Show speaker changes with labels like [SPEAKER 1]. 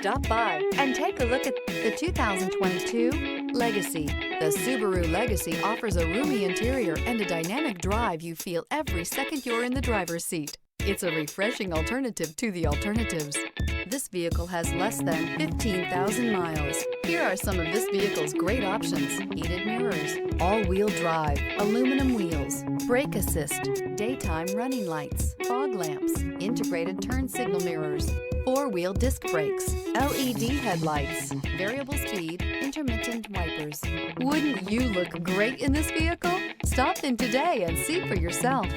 [SPEAKER 1] Stop by and take a look at the 2022 Legacy. The Subaru Legacy offers a roomy interior and a dynamic drive you feel every second you're in the driver's seat. It's a refreshing alternative to the alternatives. This vehicle has less than 15,000 miles. Here are some of this vehicle's great options: heated mirrors, all-wheel drive, aluminum wheels, brake assist, daytime running lights, fog lamps, integrated turn signal mirrors, four-wheel disc brakes, LED headlights, variable speed, intermittent wipers. Wouldn't you look great in this vehicle? Stop in today and see for yourself.